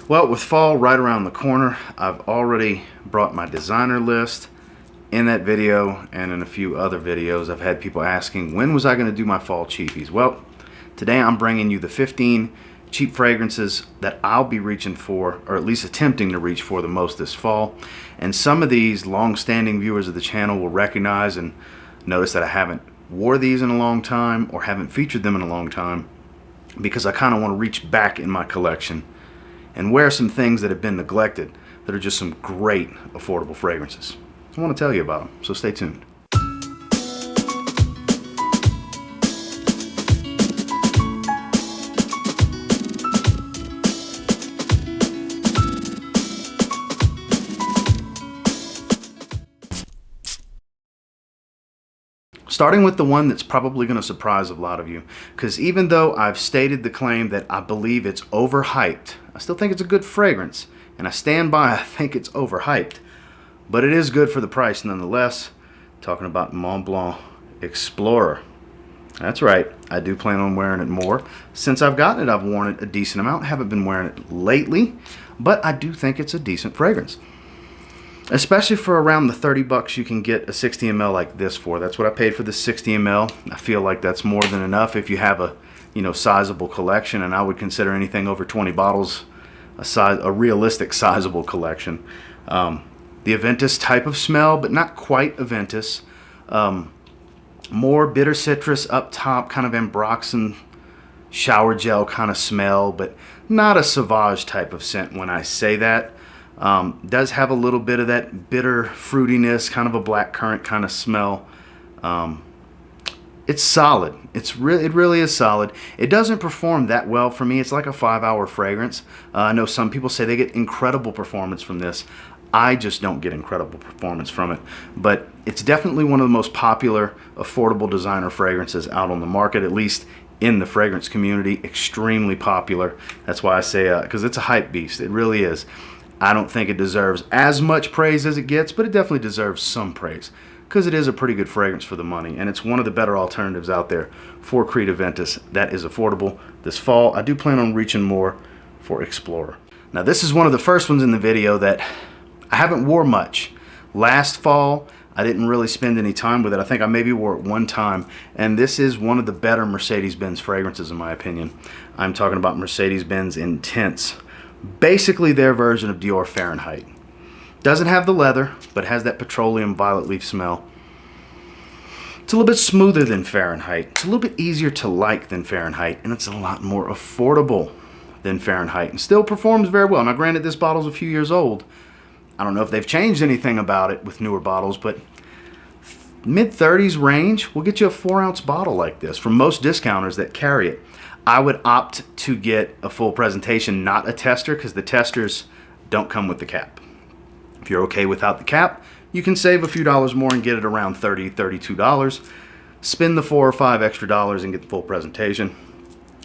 Well, with fall right around the corner, I've already brought my designer list. In that video and in a few other videos, I've had people asking, when was I going to do my fall cheapies? Well, today I'm bringing you the 15 cheap fragrances that I'll be reaching for, or at least attempting to reach for the most this fall. And some of these long-standing viewers of the channel will recognize and notice that I haven't wore these in a long time or haven't featured them in a long time, because I kind of want to reach back in my collection and wear some things that have been neglected that are just some great affordable fragrances. I want to tell you about them, so stay tuned. Starting with the one that's probably going to surprise a lot of you, because even though I've stated the claim that I believe it's overhyped, I still think it's a good fragrance, and I stand by I think it's overhyped, but it is good for the price nonetheless. Talking about Mont Blanc Explorer. That's right, I do plan on wearing it more. Since I've gotten it, I've worn it a decent amount. I haven't been wearing it lately, but I do think it's a decent fragrance. Especially for around the 30 bucks you can get a 60 ml like this for. That's what I paid for the 60 ml. I feel like that's more than enough if you have a sizable collection, and I would consider anything over 20 bottles a realistic sizable collection. The Aventus type of smell, but not quite Aventus. More bitter citrus up top, kind of ambroxan shower gel kind of smell, but not a Sauvage type of scent when I say that. Does have a little bit of that bitter fruitiness, kind of a black currant kind of smell. It's solid. It really is solid. It doesn't perform that well for me. It's like a 5-hour fragrance. I know some people say they get incredible performance from this. I just don't get incredible performance from it. But it's definitely one of the most popular affordable designer fragrances out on the market, at least in the fragrance community. Extremely popular. That's why I say, because it's a hype beast. It really is. I don't think it deserves as much praise as it gets, but it definitely deserves some praise, because it is a pretty good fragrance for the money, and it's one of the better alternatives out there for Creed Aventus that is affordable. This fall, I do plan on reaching more for Explorer. Now, this is one of the first ones in the video that I haven't wore much. Last fall, I didn't really spend any time with it. I think I maybe wore it one time, and this is one of the better Mercedes-Benz fragrances in my opinion. I'm talking about Mercedes-Benz Intense. Basically their version of Dior Fahrenheit. Doesn't have the leather, but has that petroleum violet leaf smell. It's a little bit smoother than Fahrenheit. It's a little bit easier to like than Fahrenheit, and it's a lot more affordable than Fahrenheit, and still performs very well. Now granted, this bottle's a few years old. I don't know if they've changed anything about it with newer bottles, but mid-30s range will get you a 4-ounce bottle like this from most discounters that carry it. I would opt to get a full presentation, not a tester, because the testers don't come with the cap. If you're okay without the cap, you can save a few dollars more and get it around $30, $32. Spend the $4 or $5 extra and get the full presentation.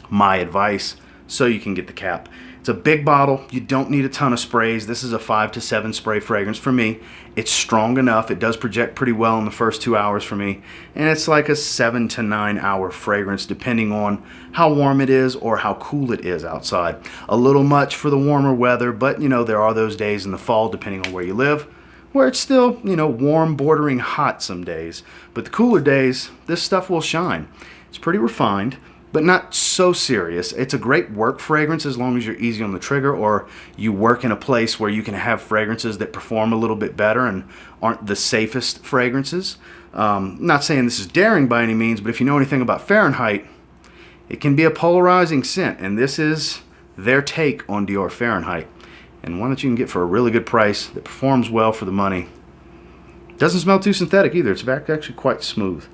My advice, so you can get the cap. It's a big bottle. You don't need a ton of sprays. This is a 5 to 7 spray fragrance for me. It's strong enough. It does project pretty well in the first 2 hours for me. And it's like a 7 to 9 hour fragrance depending on how warm it is or how cool it is outside. A little much for the warmer weather, but there are those days in the fall, depending on where you live, where it's still, warm bordering hot some days. But the cooler days, this stuff will shine. It's pretty refined, but not so serious. It's a great work fragrance as long as you're easy on the trigger, or you work in a place where you can have fragrances that perform a little bit better and aren't the safest fragrances. Not saying this is daring by any means, but if you know anything about Fahrenheit, it can be a polarizing scent, and this is their take on Dior Fahrenheit, and one that you can get for a really good price that performs well for the money. Doesn't smell too synthetic either. It's actually quite smooth.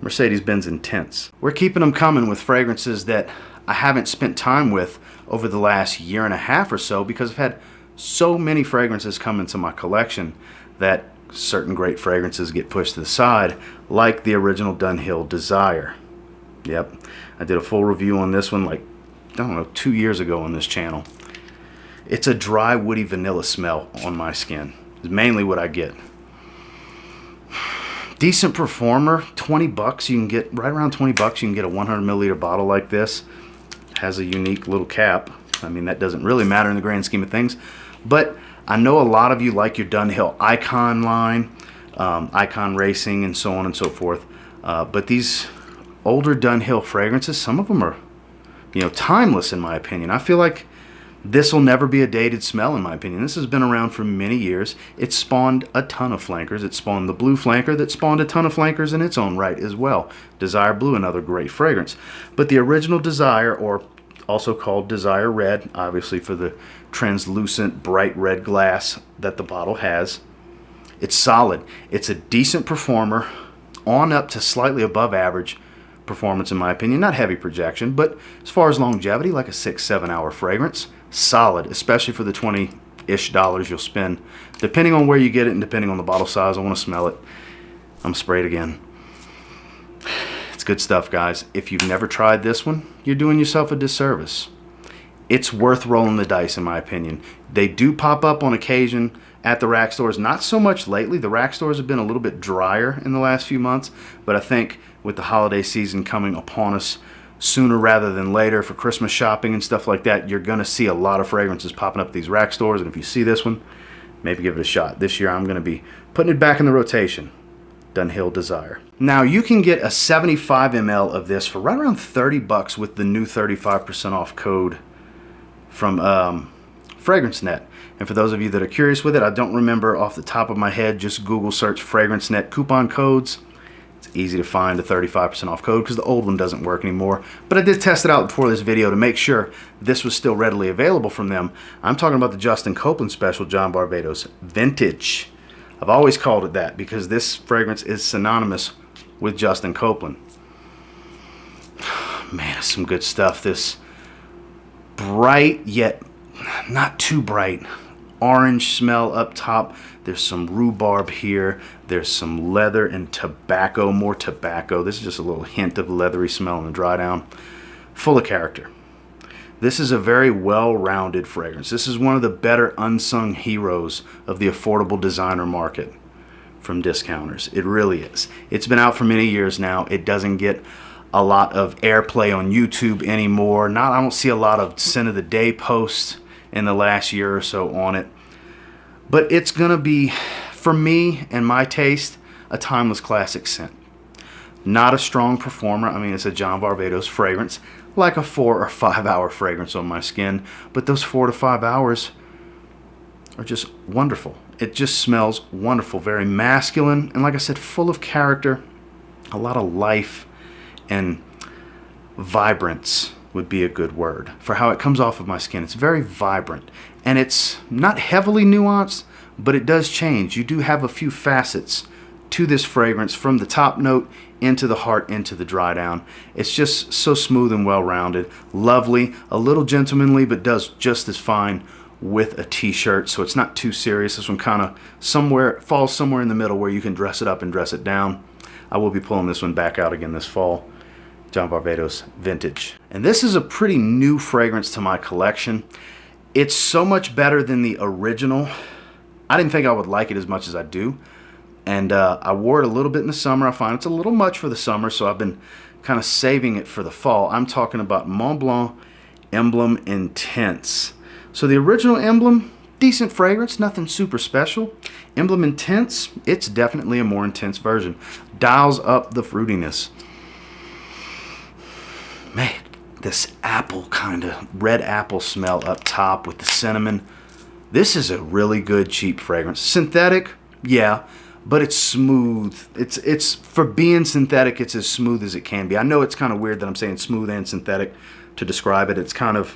Mercedes-Benz Intense. We're keeping them coming with fragrances that I haven't spent time with over the last year and a half or so, because I've had so many fragrances come into my collection that certain great fragrances get pushed to the side, like the original DUNHILL Desire. Yep, I did a full review on this one like, I don't know, 2 years ago on this channel. It's a dry, woody vanilla smell on my skin. It's mainly what I get. Decent performer, 20 bucks. You can get, right around 20 bucks, you can get a 100 milliliter bottle like this. It has a unique little cap. I mean, that doesn't really matter in the grand scheme of things. But I know a lot of you like your DUNHILL Icon line, Icon Racing, and so on and so forth. But these older DUNHILL fragrances, some of them are, you know, timeless in my opinion. I feel like this will never be a dated smell in my opinion. This has been around for many years. It spawned a ton of flankers. It spawned the blue flanker that spawned a ton of flankers in its own right as well. Desire Blue, another great fragrance. But the original Desire, or also called Desire Red, obviously for the translucent bright red glass that the bottle has, it's solid. It's a decent performer, on up to slightly above average performance in my opinion. Not heavy projection, but as far as longevity, like a 6-7 hour fragrance, solid, especially for the $20-ish you'll spend, depending on where you get it and depending on the bottle size. I want to smell it. I'm sprayed again. It's good stuff, guys. If you've never tried this one, you're doing yourself a disservice. It's worth rolling the dice in my opinion. They do pop up on occasion at the rack stores, not so much lately. The rack stores have been a little bit drier in the last few months, but I think with the holiday season coming upon us sooner rather than later for Christmas shopping and stuff like that, you're going to see a lot of fragrances popping up at these rack stores. And if you see this one, maybe give it a shot. This year I'm going to be putting it back in the rotation. DUNHILL Desire. Now you can get a 75 ml of this for right around $30 with the new 35% off code from FragranceNet. And for those of you that are curious with it, I don't remember off the top of my head, just Google search FragranceNet coupon codes. It's easy to find a 35% off code because the old one doesn't work anymore. But I did test it out before this video to make sure this was still readily available from them. I'm talking about the Justin Copeland Special John Barbados Vintage. I've always called it that because this fragrance is synonymous with Justin Copeland. Man, it's some good stuff. This bright yet not too bright orange smell up top. There's some rhubarb here. There's some leather and tobacco, more tobacco. This is just a little hint of leathery smell in the dry down. Full of character. This is a very well-rounded fragrance. This is one of the better unsung heroes of the affordable designer market from discounters. It really is. It's been out for many years now. It doesn't get a lot of airplay on YouTube anymore. I don't see a lot of scent of the day posts in the last year or so on it. But it's gonna be, for me and my taste, a timeless classic scent. Not a strong performer. I mean, it's a John Barbados fragrance, like a 4 or 5 hour fragrance on my skin. But those 4 to 5 hours are just wonderful. It just smells wonderful, very masculine, and like I said, full of character, a lot of life, and vibrance would be a good word for how it comes off of my skin. It's very vibrant, and it's not heavily nuanced, but it does change. You do have a few facets to this fragrance, from the top note into the heart, into the dry down. It's just so smooth and well-rounded, lovely, a little gentlemanly, but does just as fine with a t-shirt, so it's not too serious. This one kind of falls somewhere in the middle where you can dress it up and dress it down. I will be pulling this one back out again this fall. John Barbados Vintage. And this is a pretty new fragrance to my collection. It's so much better than the original. I didn't think I would like it as much as I do. And I wore it a little bit in the summer. I find it's a little much for the summer, so I've been kind of saving it for the fall. I'm talking about Mont Blanc Emblem Intense. So the original Emblem, decent fragrance, nothing super special. Emblem Intense, it's definitely a more intense version. Dials up the fruitiness. Man, this apple kind of red apple smell up top with the cinnamon. This is a really good cheap fragrance. Synthetic, yeah, but it's smooth. It's for being synthetic, it's as smooth as it can be. I know it's kind of weird that I'm saying smooth and synthetic to describe it. It's kind of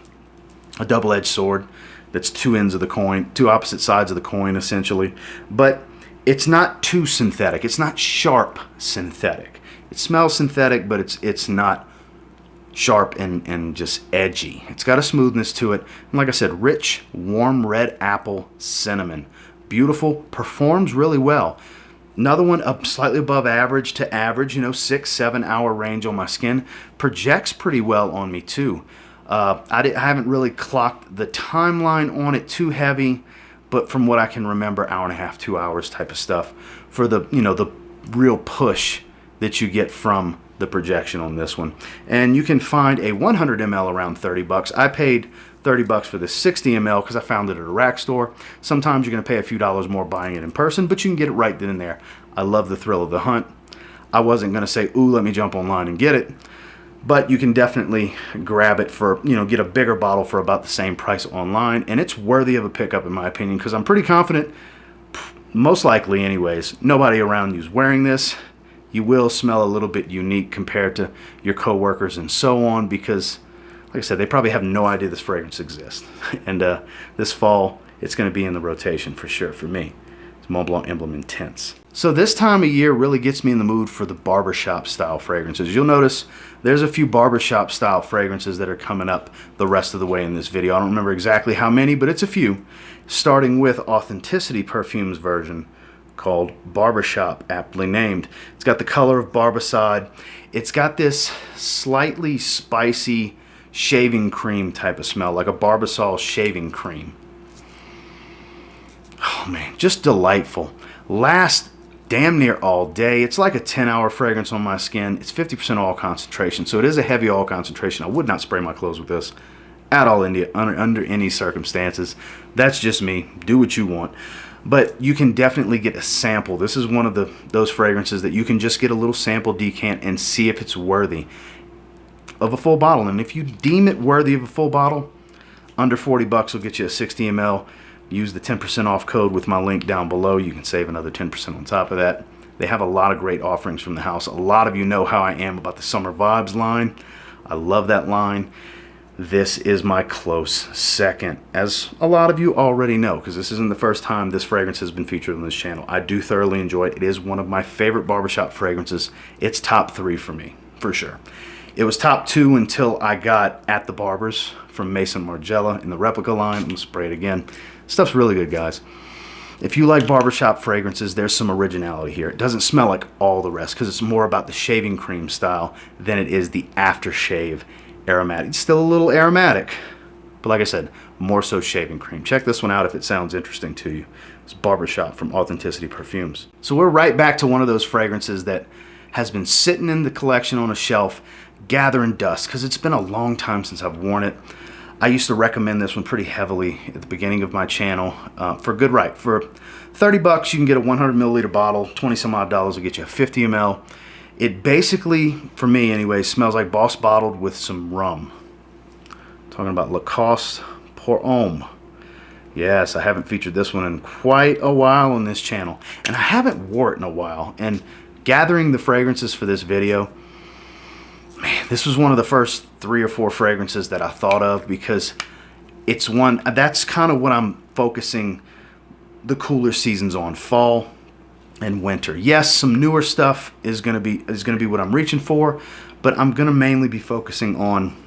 a double-edged sword. That's two ends of the coin, two opposite sides of the coin essentially. But it's not too synthetic. It's not sharp synthetic. It smells synthetic, but it's not sharp and just edgy. It's got a smoothness to it. And like I said, rich, warm red apple cinnamon. Beautiful, performs really well. Another one up slightly above average to average, 6-7 hour range on my skin. Projects pretty well on me too. I haven't really clocked the timeline on it too heavy, but from what I can remember, hour and a half, 2 hours type of stuff for the, the real push that you get from the projection on this one. And you can find a 100 ml around $30. I paid 30 bucks for this 60 ml because I found it at a rack store. Sometimes you're going to pay a few dollars more buying it in person, but you can get it right then and there. I love the thrill of the hunt. I wasn't going to say, ooh, let me jump online and get it. But you can definitely grab it for, get a bigger bottle for about the same price online. And it's worthy of a pickup in my opinion, because I'm pretty confident, most likely anyways, nobody around you's wearing this. You will smell a little bit unique compared to your coworkers and so on, because like I said, they probably have no idea this fragrance exists. And this fall, it's going to be in the rotation for sure for me. It's Mont Blanc Emblem Intense. So this time of year really gets me in the mood for the barbershop style fragrances. You'll notice there's a few barbershop style fragrances that are coming up the rest of the way in this video. I don't remember exactly how many, but it's a few. Starting with Authenticity Perfumes version called Barbershop, aptly named. It's got the color of Barbicide. It's got this slightly spicy shaving cream type of smell, like a Barbasol shaving cream. Oh man, just delightful. Lasts damn near all day. It's like a 10-hour fragrance on my skin. It's 50% oil concentration, so it is a heavy oil concentration. I would not spray my clothes with this at all under any circumstances. That's just me. Do what you want. But you can definitely get a sample. This is one of those fragrances that you can just get a little sample decant and see if it's worthy of a full bottle. And if you deem it worthy of a full bottle, under 40 bucks will get you a 60 ml. Use the 10% off code with my link down below. You can save another 10% on top of that. They have a lot of great offerings from the house. A lot of you know how I am about the Summer Vibes line. I love that line. This is my close second, as a lot of you already know, because this isn't the first time this fragrance has been featured on this channel. I do thoroughly enjoy it. It is one of my favorite barbershop fragrances. It's top 3 for me, for sure. It was top 2 until I got At the Barbers from Mason Margiela in the replica line. I'm going to spray it again. Stuff's really good, guys. If you like barbershop fragrances, there's some originality here. It doesn't smell like all the rest because it's more about the shaving cream style than it is the aftershave aromatic. It's still a little aromatic, but like I said, more so shaving cream. Check this one out if it sounds interesting to you. It's Barbershop from Authenticity Perfumes. So we're right back to one of those fragrances that has been sitting in the collection on a shelf gathering dust because it's been a long time since I've worn it. I used to recommend this one pretty heavily at the beginning of my channel for good right. For 30 bucks, you can get a 100 milliliter bottle. 20 some odd dollars will get you a 50 ml. It basically, for me anyway, smells like Boss Bottled with some rum. Talking about Lacoste Pour Homme. Yes, I haven't featured this one in quite a while on this channel. And I haven't worn it in a while. And gathering the fragrances for this video, man, this was one of the first 3 or 4 fragrances that I thought of, because it's one that's kind of what I'm focusing the cooler seasons on, fall and winter. Yes, some newer stuff is gonna be what I'm reaching for, but I'm gonna mainly be focusing on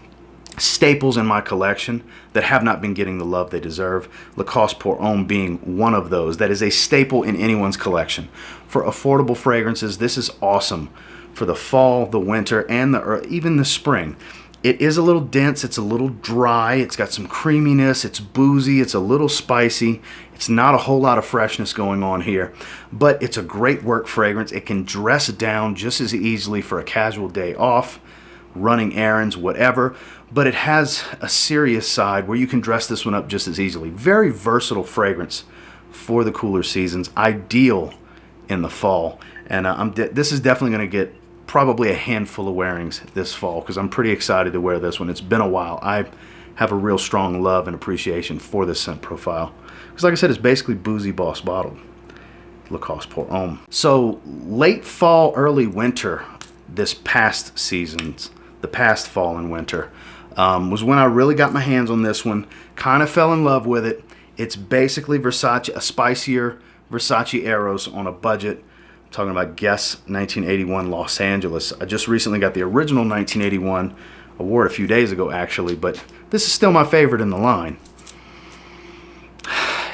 staples in my collection that have not been getting the love they deserve. Lacoste Pour Homme being one of those. That is a staple in anyone's collection. For affordable fragrances, this is awesome. For the fall, the winter, and even the spring. It is a little dense, it's a little dry, it's got some creaminess, it's boozy, it's a little spicy. It's not a whole lot of freshness going on here, but it's a great work fragrance. It can dress down just as easily for a casual day off, running errands, whatever, but it has a serious side where you can dress this one up just as easily. Very versatile fragrance for the cooler seasons, ideal in the fall. And this is definitely going to get probably a handful of wearings this fall because I'm pretty excited to wear this one. It's been a while. I have a real strong love and appreciation for this scent profile because, like I said, it's basically boozy Boss Bottled. Lacoste Pour Homme. So late fall, early winter, this past seasons, the past fall and winter, was when I really got my hands on this one. Kind of fell in love with it. It's basically Versace, a spicier Versace Eros on a budget. Talking about Guess 1981 Los Angeles. I just recently got the original 1981 award a few days ago actually, but this is still my favorite in the line.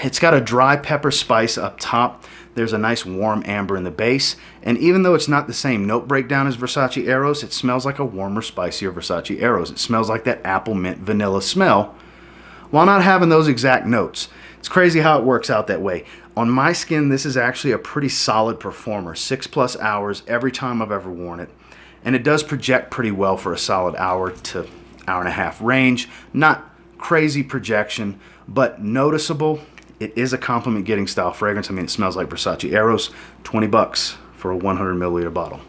It's got a dry pepper spice up top. There's a nice warm amber in the base, and even though it's not the same note breakdown as Versace Eros, it smells like a warmer, spicier Versace Eros. It smells like that apple mint vanilla smell while not having those exact notes. It's crazy how it works out that way. On my skin, this is actually a pretty solid performer. 6+ hours every time I've ever worn it. And it does project pretty well for a solid hour to hour and a half range. Not crazy projection, but noticeable. It is a compliment getting style fragrance. I mean, it smells like Versace Eros. 20 bucks for a 100 milliliter bottle.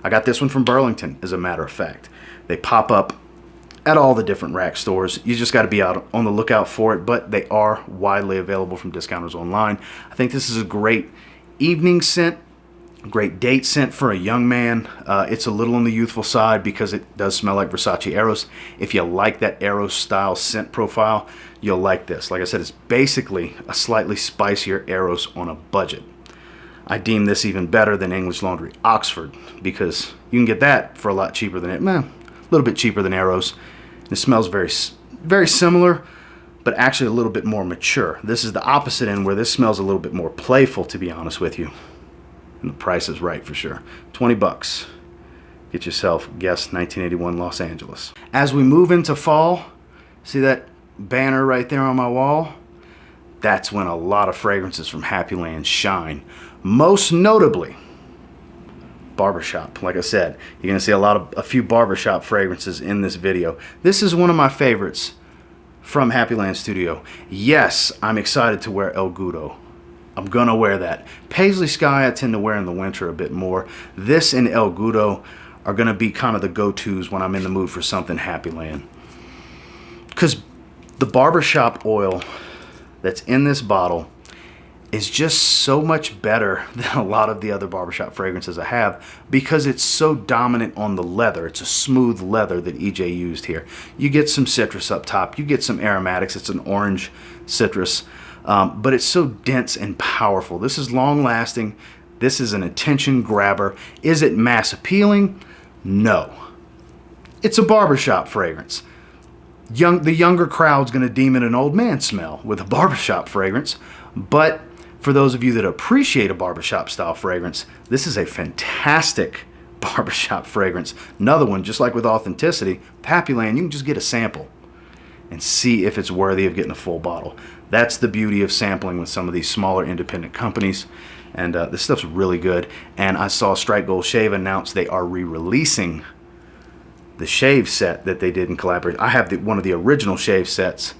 I got this one from Burlington, as a matter of fact. They pop up at all the different rack stores. You just got to be out on the lookout for it, but they are widely available from discounters online. I think this is a great evening scent, great date scent for a young man. It's a little on the youthful side because it does smell like Versace Eros. If you like that Eros style scent profile, you'll like this. Like I said, it's basically a slightly spicier Eros on a budget. I deem this even better than English Laundry Oxford because you can get that for a lot cheaper than it. A little bit cheaper than Eros. It smells very similar, but actually a little bit more mature. This is the opposite end where this smells a little bit more playful, to be honest with you. And the price is right for sure. 20 bucks. Get yourself Guess 1981 Los Angeles. As we move into fall, see that banner right there on my wall? That's when a lot of fragrances from Happyland shine. Most notably, Barbershop. Like I said, you're gonna see a few Barbershop fragrances in this video. This is one of my favorites from HAPPYLANDSTUDIO. Yes, I'm excited to wear El Gudo. I'm gonna wear that. Paisley Sky I tend to wear in the winter a bit more. This and El Gudo are gonna be kind of the go-tos when I'm in the mood for something Happyland. Because the Barbershop oil that's in this bottle is just so much better than a lot of the other Barbershop fragrances I have because it's so dominant on the leather. It's a smooth leather that EJ used here. You get some citrus up top. You get some aromatics. It's an orange citrus, but it's so dense and powerful. This is long lasting. This is an attention grabber. Is it mass appealing? No. It's a Barbershop fragrance. The younger crowd's going to deem it an old man smell with a Barbershop fragrance, but for those of you that appreciate a Barbershop style fragrance, this is a fantastic Barbershop fragrance. Another one, just like with Authenticity, Happyland, you can just get a sample and see if it's worthy of getting a full bottle. That's the beauty of sampling with some of these smaller independent companies, and this stuff's really good. And I saw Strike Gold Shave announce they are re-releasing the shave set that they did in collaboration. I have one of the original shave sets,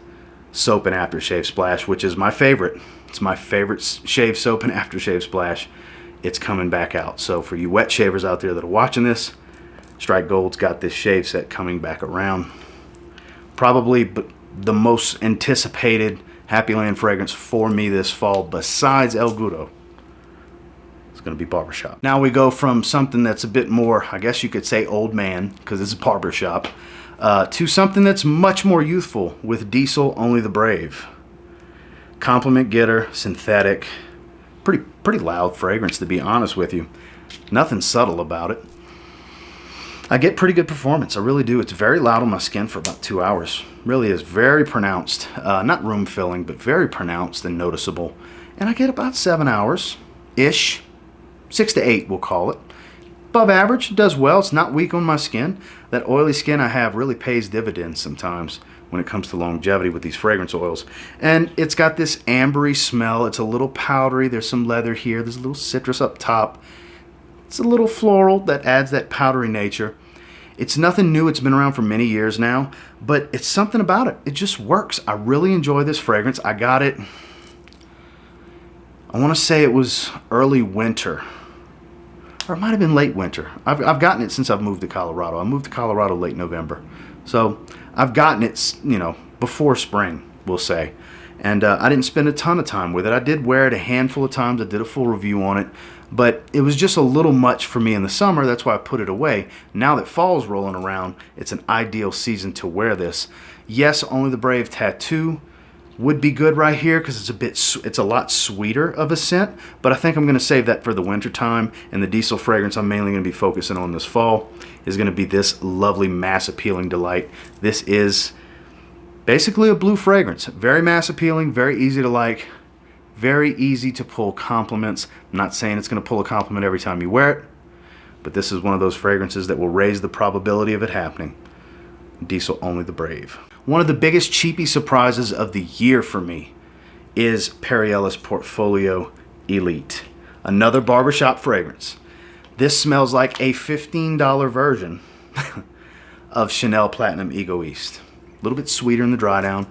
Soap and Aftershave Splash, which is my favorite. It's my favorite shave soap and aftershave splash. It's coming back out. So for you wet shavers out there that are watching this, Strike Gold's got this shave set coming back around. Probably the most anticipated Happyland fragrance for me this fall, besides El Gudo, it's going to be Barbershop. Now we go from something that's a bit more, I guess you could say old man, because it's Barbershop, to something that's much more youthful with Diesel Only the Brave. Compliment getter, synthetic, pretty loud fragrance, to be honest with you. Nothing subtle about it. I get pretty good performance, I really do. It's very loud on my skin for about 2 hours. Really is very pronounced, not room filling, but very pronounced and noticeable. And I get about 7 hours-ish, 6 to 8 we'll call it. Above average, it does well, it's not weak on my skin. That oily skin I have really pays dividends sometimes when it comes to longevity with these fragrance oils. And it's got this ambery smell. It's a little powdery. There's some leather here. There's a little citrus up top. It's a little floral that adds that powdery nature. It's nothing new. It's been around for many years now, but it's something about it. It just works. I really enjoy this fragrance. I got it, I want to say it was early winter, or it might have been late winter. I've gotten it since I've moved to Colorado. I moved to Colorado late November. So I've gotten it, before spring, we'll say. And I didn't spend a ton of time with it. I did wear it a handful of times. I did a full review on it. But it was just a little much for me in the summer. That's why I put it away. Now that fall's rolling around, it's an ideal season to wear this. Yes, Only the Brave Tattoo would be good right here because it's a lot sweeter of a scent, but I think I'm going to save that for the winter time. And the Diesel fragrance I'm mainly going to be focusing on this fall is going to be this lovely mass appealing delight. This is basically a blue fragrance, very mass appealing, very easy to like, very easy to pull compliments. I'm not saying it's going to pull a compliment every time you wear it, but this is one of those fragrances that will raise the probability of it happening. Diesel Only the Brave. One of the biggest cheapy surprises of the year for me is Perriellis Portfolio Elite. Another barbershop fragrance. This smells like a $15 version of Chanel Platinum Egoiste. A little bit sweeter in the dry down.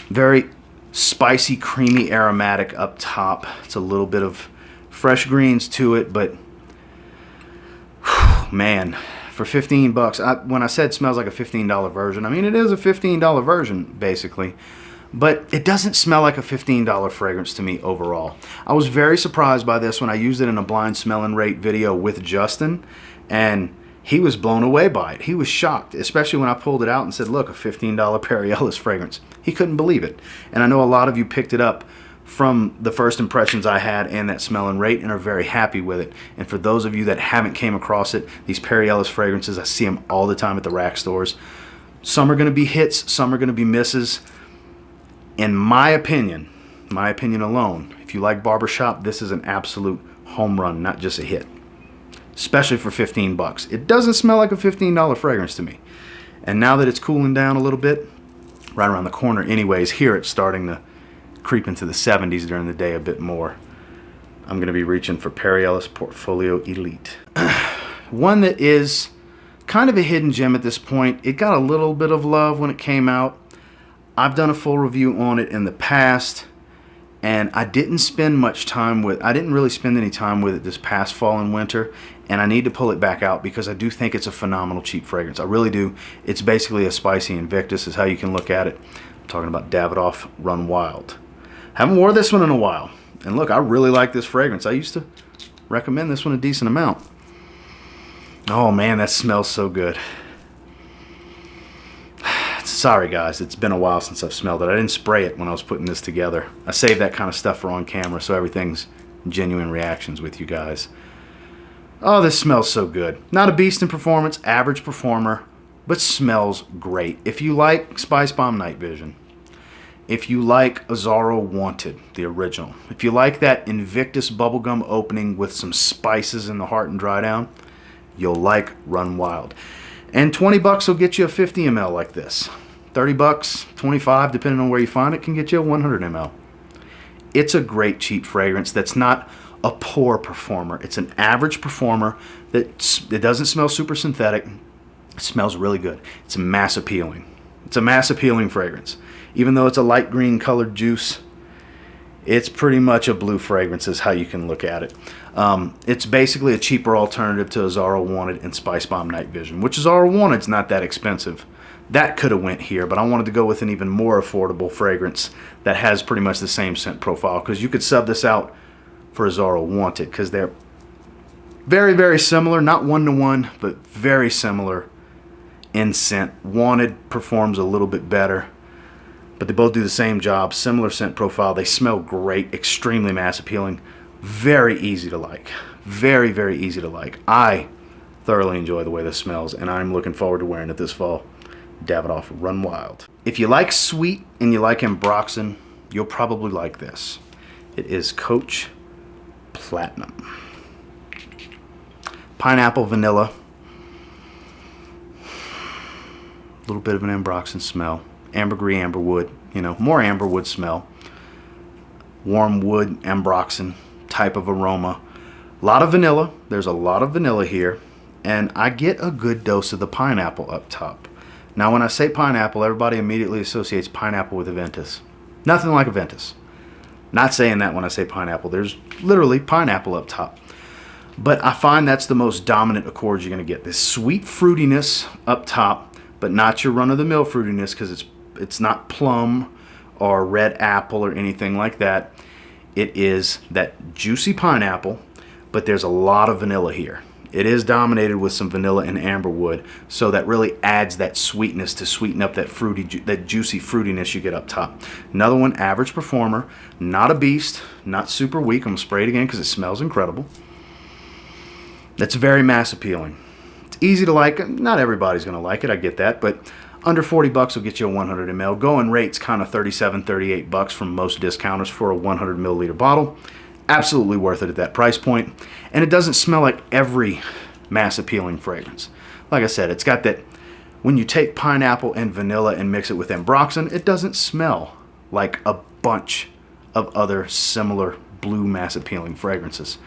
Very spicy, creamy, aromatic up top. It's a little bit of fresh greens to it, but man, for 15 bucks, when I said it smells like a $15 version, I mean it is a $15 version basically, but it doesn't smell like a $15 fragrance to me overall. I was very surprised by this when I used it in a blind smell and rate video with Justin, and he was blown away by it. He was shocked, especially when I pulled it out and said, look, a $15 Perry Ellis fragrance. He couldn't believe it. And I know a lot of you picked it up from the first impressions I had and that smell and rate and are very happy with it. And for those of you that haven't came across it, these Perry Ellis fragrances, I see them all the time at the rack stores. Some are going to be hits, some are going to be misses. In my opinion alone, if you like barbershop, this is an absolute home run, not just a hit. Especially for 15 bucks. It doesn't smell like a $15 fragrance to me. And now that it's cooling down a little bit, right around the corner anyways, here it's starting to creep into the 70s during the day a bit more. I'm going to be reaching for Perry Ellis Portfolio Elite. One that is kind of a hidden gem at this point. It got a little bit of love when it came out. I've done a full review on it in the past, and I didn't spend much time with, I didn't really spend any time with it this past fall and winter, and I need to pull it back out because I do think it's a phenomenal cheap fragrance. I really do. It's basically a spicy Invictus is how you can look at it. I'm talking about Davidoff Run Wild. Haven't wore this one in a while, and look, I really like this fragrance. I used to recommend this one a decent amount. Oh man, that smells so good. Sorry guys, it's been a while since I've smelled it. I didn't spray it when I was putting this together. I save that kind of stuff for on camera, so everything's genuine reactions with you guys. Oh, this smells so good. Not a beast in performance, average performer, but smells great. If you like Spice Bomb Night Vision, if you like Azzaro Wanted, the original, if you like that Invictus bubblegum opening with some spices in the heart and dry down, you'll like Run Wild. And 20 bucks will get you a 50 ml like this. 30 bucks, 25, depending on where you find it, can get you a 100 ml. It's a great cheap fragrance that's not a poor performer. It's an average performer that it doesn't smell super synthetic. It smells really good. It's mass appealing. It's a mass appealing fragrance. Even though it's a light green colored juice, it's pretty much a blue fragrance is how you can look at it. It's basically a cheaper alternative to Azzaro Wanted and Spice Bomb Night Vision, which Azzaro Wanted's not that expensive. That could have went here, but I wanted to go with an even more affordable fragrance that has pretty much the same scent profile, because you could sub this out for Azzaro Wanted because they're very, very similar, not one-to-one, but very similar in scent. Wanted performs a little bit better, but they both do the same job, similar scent profile. They smell great, extremely mass appealing, very easy to like, very, very easy to like. I thoroughly enjoy the way this smells, and I'm looking forward to wearing it this fall. Davidoff Run Wild. If you like sweet and you like Ambroxan, you'll probably like this. It is Coach Platinum. Pineapple, vanilla, a little bit of an Ambroxan smell. Ambergris, amberwood, you know, more amberwood smell. Warm wood, Ambroxan type of aroma. A lot of vanilla. There's a lot of vanilla here. And I get a good dose of the pineapple up top. Now when I say pineapple, everybody immediately associates pineapple with Aventus. Nothing like Aventus. Not saying that when I say pineapple. There's literally pineapple up top. But I find that's the most dominant accord you're going to get. This sweet fruitiness up top, but not your run-of-the-mill fruitiness, because it's not plum or red apple or anything like that. It is that juicy pineapple, but there's a lot of vanilla here. It is dominated with some vanilla and amberwood, so that really adds that sweetness to sweeten up that that juicy fruitiness you get up top. Another one, average performer, not a beast, not super weak. I'm gonna spray it again because it smells incredible. That's very mass appealing. It's easy to like. Not everybody's gonna like it, I get that, but under 40 bucks will get you a 100 ml. Going rate's kind of 37, 38 bucks from most discounters for a 100 milliliter bottle. Absolutely worth it at that price point. And it doesn't smell like every mass appealing fragrance. Like I said, it's got that, when you take pineapple and vanilla and mix it with Ambroxan, it doesn't smell like a bunch of other similar blue mass appealing fragrances.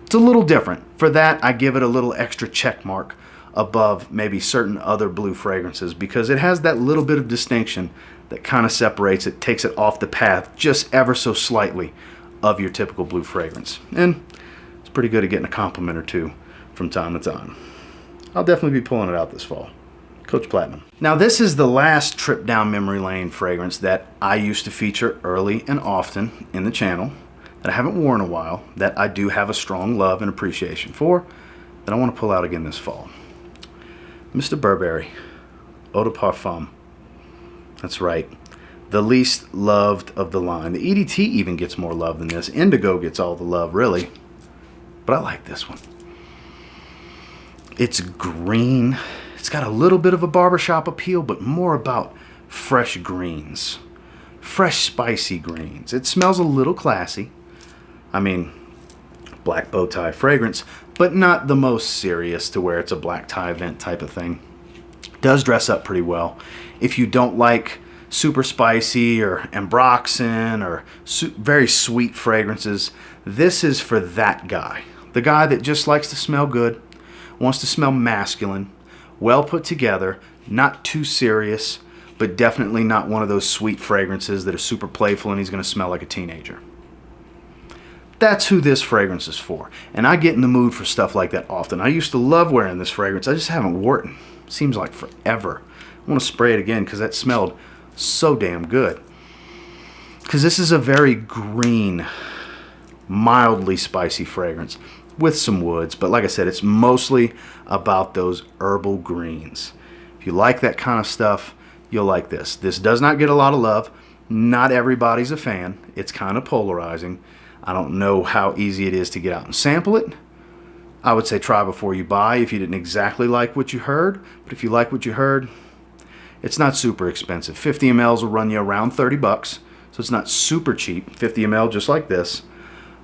It's a little different. For that, I give it a little extra check mark above maybe certain other blue fragrances because it has that little bit of distinction that kind of separates it, takes it off the path just ever so slightly of your typical blue fragrance. And it's pretty good at getting a compliment or two from time to time. I'll definitely be pulling it out this fall. Coach Platinum. Now this is the last trip down memory lane fragrance that I used to feature early and often in the channel, that I haven't worn in a while, that I do have a strong love and appreciation for, that I want to pull out again this fall. Mr. Burberry, Eau de Parfum. That's right. The least loved of the line. The EDT even gets more love than this. Indigo gets all the love, really. But I like this one. It's green. It's got a little bit of a barbershop appeal, but more about fresh greens. Fresh, spicy greens. It smells a little classy. I mean, black bow tie fragrance, but not the most serious to where it's a black tie event type of thing. Does dress up pretty well. If you don't like super spicy or ambroxan or very sweet fragrances, this is for that guy. The guy that just likes to smell good, wants to smell masculine, well put together, not too serious, but definitely not one of those sweet fragrances that are super playful and he's going to smell like a teenager. That's who this fragrance is for. And I get in the mood for stuff like that often. I used to love wearing this fragrance. I just haven't worn it. Seems like forever. I want to spray it again because that smelled so damn good. Because this is a very green, mildly spicy fragrance with some woods. But like I said, it's mostly about those herbal greens. If you like that kind of stuff, you'll like this. This does not get a lot of love. Not everybody's a fan. It's kind of polarizing. I don't know how easy it is to get out and sample it. I would say try before you buy if you didn't exactly like what you heard. But if you like what you heard, it's not super expensive. 50 mLs will run you around 30 bucks. So it's not super cheap. 50 ml just like this.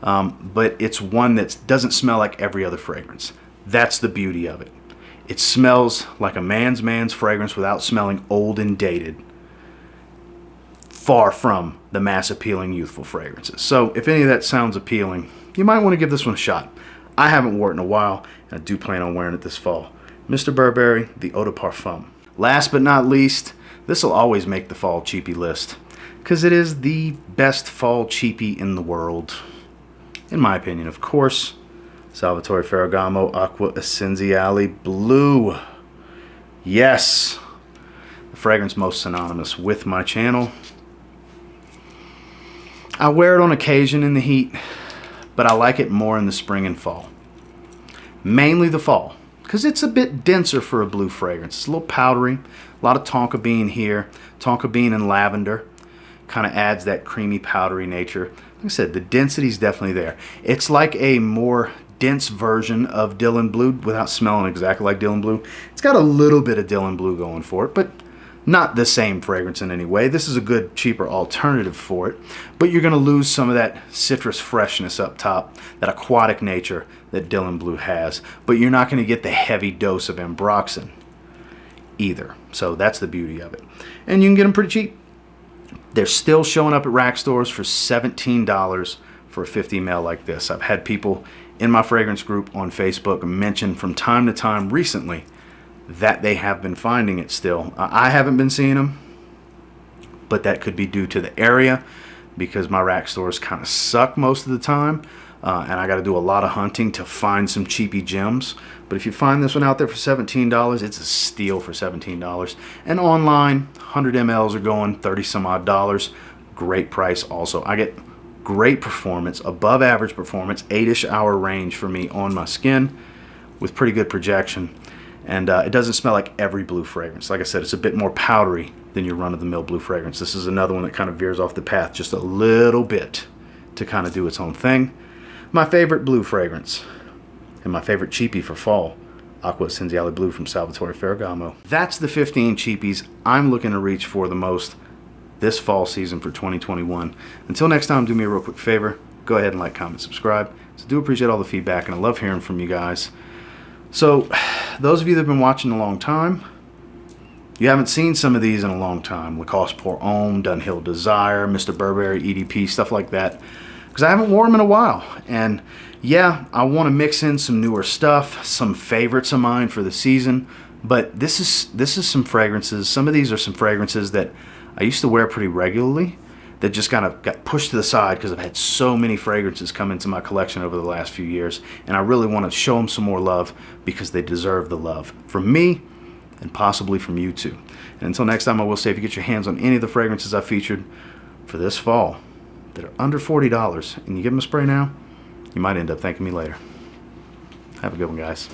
But it's one that doesn't smell like every other fragrance. That's the beauty of it. It smells like a man's fragrance without smelling old and dated. Far from the mass appealing youthful fragrances. So if any of that sounds appealing, you might want to give this one a shot. I haven't worn it in a while, and I do plan on wearing it this fall. Mr. Burberry, the Eau de Parfum. Last but not least, this will always make the fall cheapie list because it is the best fall cheapie in the world. In my opinion, of course, Salvatore Ferragamo Acqua Essenziale Blue. Yes, the fragrance most synonymous with my channel. I wear it on occasion in the heat, but I like it more in the spring and fall. Mainly the fall, because it's a bit denser for a blue fragrance. It's a little powdery, a lot of tonka bean here, tonka bean and lavender. Kind of adds that creamy powdery nature. Like I said, the density is definitely there. It's like a more dense version of Dylan Blue without smelling exactly like Dylan Blue. It's got a little bit of Dylan Blue going for it, but not the same fragrance in any way. This is a good, cheaper alternative for it, but you're going to lose some of that citrus freshness up top, that aquatic nature that Dylan Blue has, but you're not going to get the heavy dose of ambroxan either. So that's the beauty of it. And you can get them pretty cheap. They're still showing up at rack stores for $17 for a 50 ml like this. I've had people in my fragrance group on Facebook mention from time to time recently that they have been finding it still. I haven't been seeing them, but that could be due to the area because my rack stores kind of suck most of the time, and I got to do a lot of hunting to find some cheapy gems. But if you find this one out there for $17, it's a steal for $17. And online, 100 mLs are going 30 some odd dollars. Great price also. I get great performance, above average performance, 8-ish hour range for me on my skin with pretty good projection. And it doesn't smell like every blue fragrance. Like I said, it's a bit more powdery than your run-of-the-mill blue fragrance. This is another one that kind of veers off the path just a little bit to kind of do its own thing. My favorite blue fragrance and my favorite cheapie for fall, Acqua Essenziale Blue from Salvatore Ferragamo. That's the 15 cheapies I'm looking to reach for the most this fall season for 2021. Until next time, do me a real quick favor. Go ahead and like, comment, subscribe. So I do appreciate all the feedback, and I love hearing from you guys. So, those of you that have been watching a long time, you haven't seen some of these in a long time. LACOSTE Pour Homme, DUNHILL Desire, Mr. Burberry, EDP, stuff like that. because I haven't worn them in a while. And yeah, I want to mix in some newer stuff, some favorites of mine for the season. But this is some fragrances. Some of these are some fragrances that I used to wear pretty regularly that just kind of got pushed to the side because I've had so many fragrances come into my collection over the last few years. And I really want to show them some more love because they deserve the love from me and possibly from you too. And until next time, I will say if you get your hands on any of the fragrances I featured for this fall that are under $40 and you give them a spray now, you might end up thanking me later. Have a good one, guys.